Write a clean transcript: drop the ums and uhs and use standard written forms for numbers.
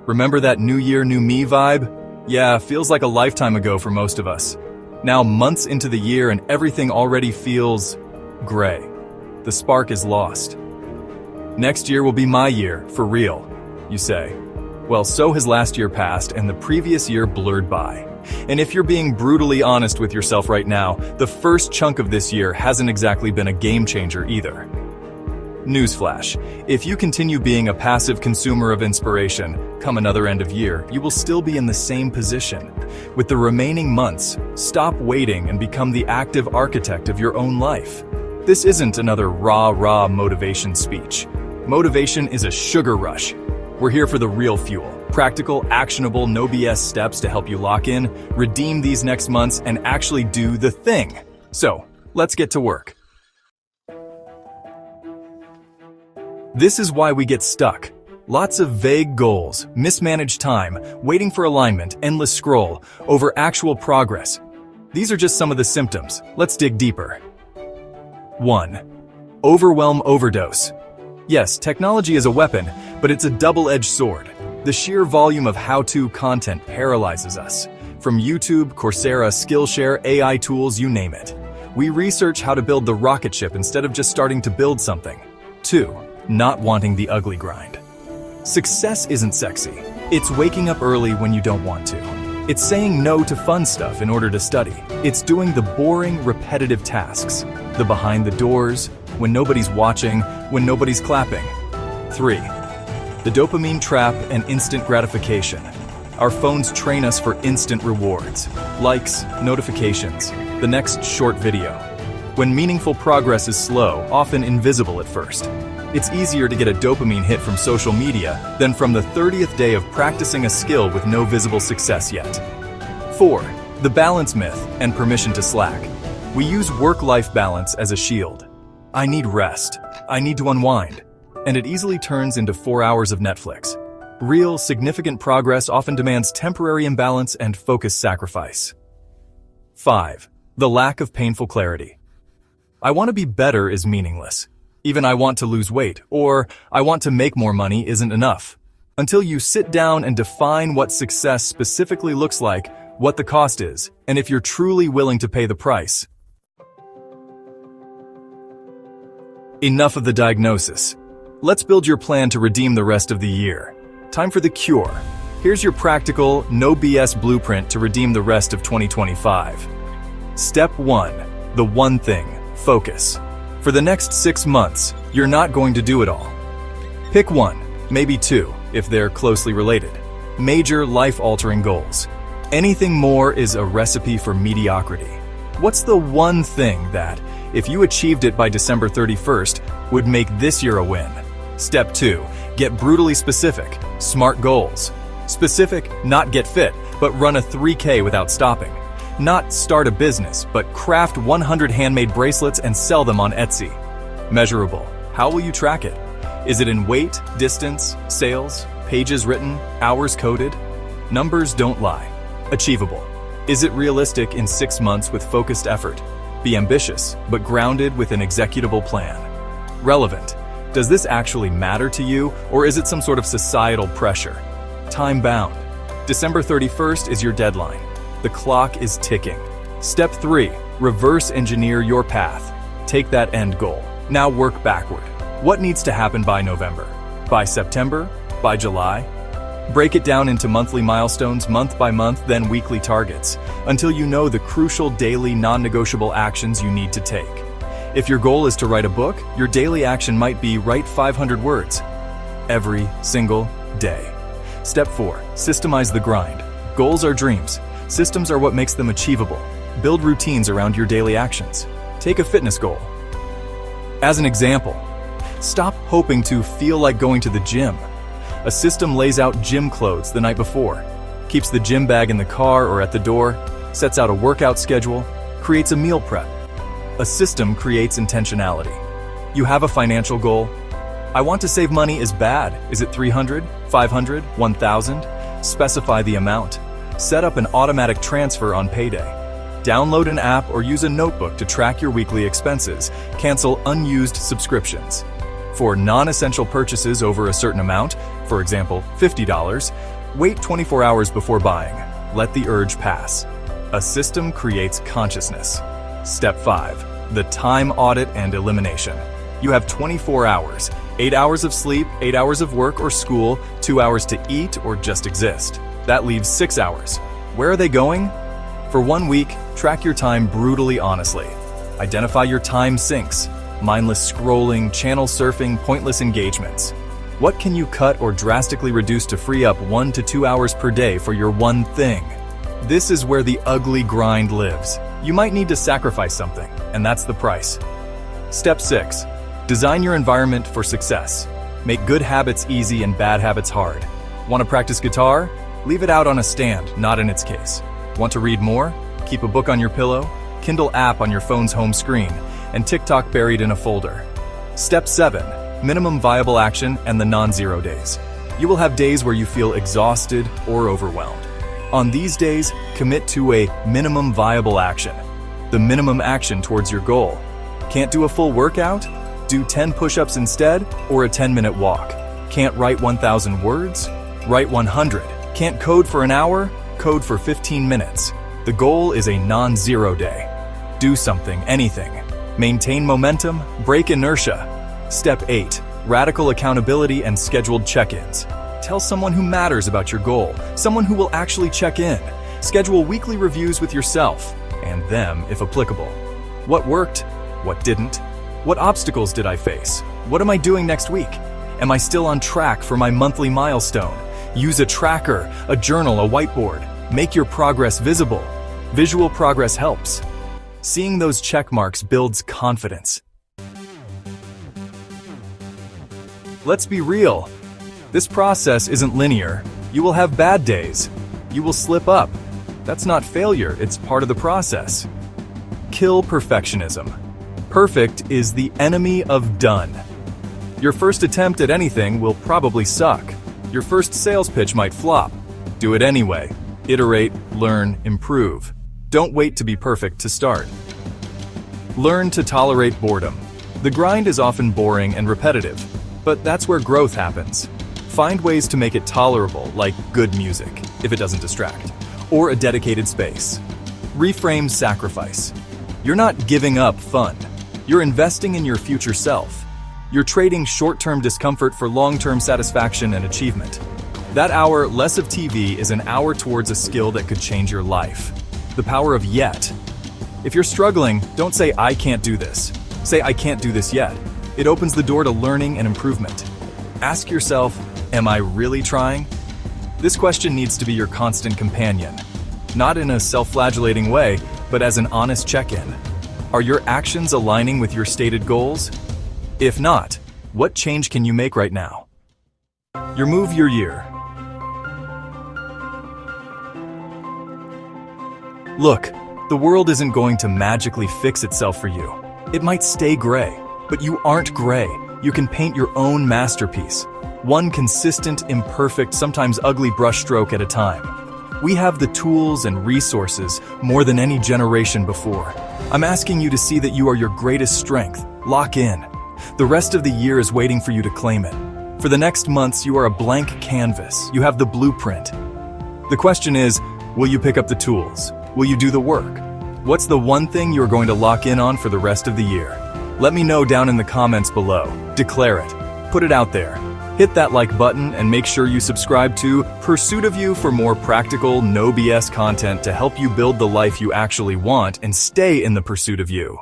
Remember that new year, new me vibe? Yeah, feels like a lifetime ago for most of us. Now months into the year and everything already feels gray. The spark is lost. Next year will be my year, for real, you say. Well, so has last year passed and the previous year blurred by. And if you're being brutally honest with yourself right now, the first chunk of this year hasn't exactly been a game changer either. Newsflash, if you continue being a passive consumer of inspiration, come another end of year, you will still be in the same position. With the remaining months, stop waiting and become the active architect of your own life. This isn't another rah-rah motivation speech. Motivation is a sugar rush. We're here for the real fuel. Practical, actionable, no BS steps to help you lock in, redeem these next months, and actually do the thing. So, let's get to work. This is why we get stuck. Lots of vague goals, mismanaged time, waiting for alignment, endless scroll, over actual progress. These are just some of the symptoms. Let's dig deeper. 1. Overwhelm overdose. Yes, technology is a weapon, but it's a double-edged sword. The sheer volume of how-to content paralyzes us. From YouTube, Coursera, Skillshare, AI tools, you name it. We research how to build the rocket ship instead of just starting to build something. 2. Not wanting the ugly grind. Success isn't sexy. It's waking up early when you don't want to. It's saying no to fun stuff in order to study. It's doing the boring, repetitive tasks. The behind the doors, when nobody's watching, when nobody's clapping. 3. The dopamine trap and instant gratification. Our phones train us for instant rewards. Likes, notifications, the next short video. When meaningful progress is slow, often invisible at first. It's easier to get a dopamine hit from social media than from the 30th day of practicing a skill with no visible success yet. 4. The balance myth and permission to slack. We use work-life balance as a shield. I need rest. I need to unwind. And it easily turns into 4 hours of Netflix. Real, significant progress often demands temporary imbalance and focus sacrifice. 5. The lack of painful clarity. I want to be better is meaningless. Even I want to lose weight, or I want to make more money isn't enough. Until you sit down and define what success specifically looks like, what the cost is, and if you're truly willing to pay the price. Enough of the diagnosis. Let's build your plan to redeem the rest of the year. Time for the cure. Here's your practical, no BS blueprint to redeem the rest of 2025. Step 1. The one thing. Focus. For the next 6 months, you're not going to do it all. Pick 1, maybe 2, if they're closely related. Major life-altering goals. Anything more is a recipe for mediocrity. What's the one thing that, if you achieved it by December 31st, would make this year a win? Step 2, get brutally specific. Smart goals. Specific, not get fit, but run a 3K without stopping. Not start a business, but craft 100 handmade bracelets and sell them on Etsy. Measurable. How will you track it? Is it in weight, distance, sales, pages written, hours coded? Numbers don't lie. Achievable. Is it realistic in 6 months with focused effort? Be ambitious, but grounded with an executable plan. Relevant. Does this actually matter to you, or is it some sort of societal pressure? Time-bound. December 31st is your deadline. The clock is ticking. Step 3. Reverse engineer your path. Take that end goal. Now work backward. What needs to happen by November? By September? By July? Break it down into monthly milestones, month by month, then weekly targets, until you know the crucial daily non-negotiable actions you need to take. If your goal is to write a book, your daily action might be write 500 words every single day. Step 4. Systemize the grind. Goals are dreams. Systems are what makes them achievable. Build routines around your daily actions. Take a fitness goal. As an example, stop hoping to feel like going to the gym. A system lays out gym clothes the night before, keeps the gym bag in the car or at the door, sets out a workout schedule, creates a meal prep. A system creates intentionality. You have a financial goal. I want to save money is bad. Is it 300, 500, 1,000? Specify the amount. Set up an automatic transfer on payday. Download an app or use a notebook to track your weekly expenses. Cancel unused subscriptions. For non-essential purchases over a certain amount, for example, $50, wait 24 hours before buying. Let the urge pass. A system creates consciousness. Step 5. The time audit and elimination. You have 24 hours, 8 hours of sleep, 8 hours of work or school, 2 hours to eat or just exist. That leaves 6 hours. Where are they going? For 1 week, track your time brutally honestly. Identify your time sinks. Mindless scrolling, channel surfing, pointless engagements. What can you cut or drastically reduce to free up 1 to 2 hours per day for your one thing? This is where the ugly grind lives. You might need to sacrifice something, and that's the price. Step 6. Design your environment for success. Make good habits easy and bad habits hard. Want to practice guitar? Leave it out on a stand, not in its case. Want to read more? Keep a book on your pillow, Kindle app on your phone's home screen, and TikTok buried in a folder. Step 7. Minimum viable action and the non-zero days. You will have days where you feel exhausted or overwhelmed. On these days, commit to a minimum viable action. The minimum action towards your goal. Can't do a full workout? Do 10 push-ups instead, or a 10-minute walk. Can't write 1,000 words? Write 100. Can't code for an hour? Code for 15 minutes. The goal is a non-zero day. Do something, anything. Maintain momentum, break inertia. Step 8. Radical accountability and scheduled check-ins. Tell someone who matters about your goal, someone who will actually check in. Schedule weekly reviews with yourself, and them if applicable. What worked? What didn't? What obstacles did I face? What am I doing next week? Am I still on track for my monthly milestone? Use a tracker, a journal, a whiteboard. Make your progress visible. Visual progress helps. Seeing those check marks builds confidence. Let's be real. This process isn't linear. You will have bad days. You will slip up. That's not failure, it's part of the process. Kill perfectionism. Perfect is the enemy of done. Your first attempt at anything will probably suck. Your first sales pitch might flop. Do it anyway. Iterate, learn, improve. Don't wait to be perfect to start. Learn to tolerate boredom. The grind is often boring and repetitive, but that's where growth happens. Find ways to make it tolerable, like good music, if it doesn't distract, or a dedicated space. Reframe sacrifice. You're not giving up fun. You're investing in your future self. You're trading short-term discomfort for long-term satisfaction and achievement. That hour less of TV is an hour towards a skill that could change your life. The power of yet. If you're struggling, don't say, I can't do this. Say, I can't do this yet. It opens the door to learning and improvement. Ask yourself, am I really trying? This question needs to be your constant companion. Not in a self-flagellating way, but as an honest check-in. Are your actions aligning with your stated goals? If not, what change can you make right now? Your move, your year. Look, the world isn't going to magically fix itself for you. It might stay gray, but you aren't gray. You can paint your own masterpiece. One consistent, imperfect, sometimes ugly brushstroke at a time. We have the tools and resources more than any generation before. I'm asking you to see that you are your greatest strength. Lock in. The rest of the year is waiting for you to claim it. For the next months, you are a blank canvas. You have the blueprint. The question is, will you pick up the tools? Will you do the work? What's the one thing you're going to lock in on for the rest of the year? Let me know down in the comments below. Declare it. Put it out there. Hit that like button and make sure you subscribe to Pursuit of You for more practical, no BS content to help you build the life you actually want and stay in the pursuit of you.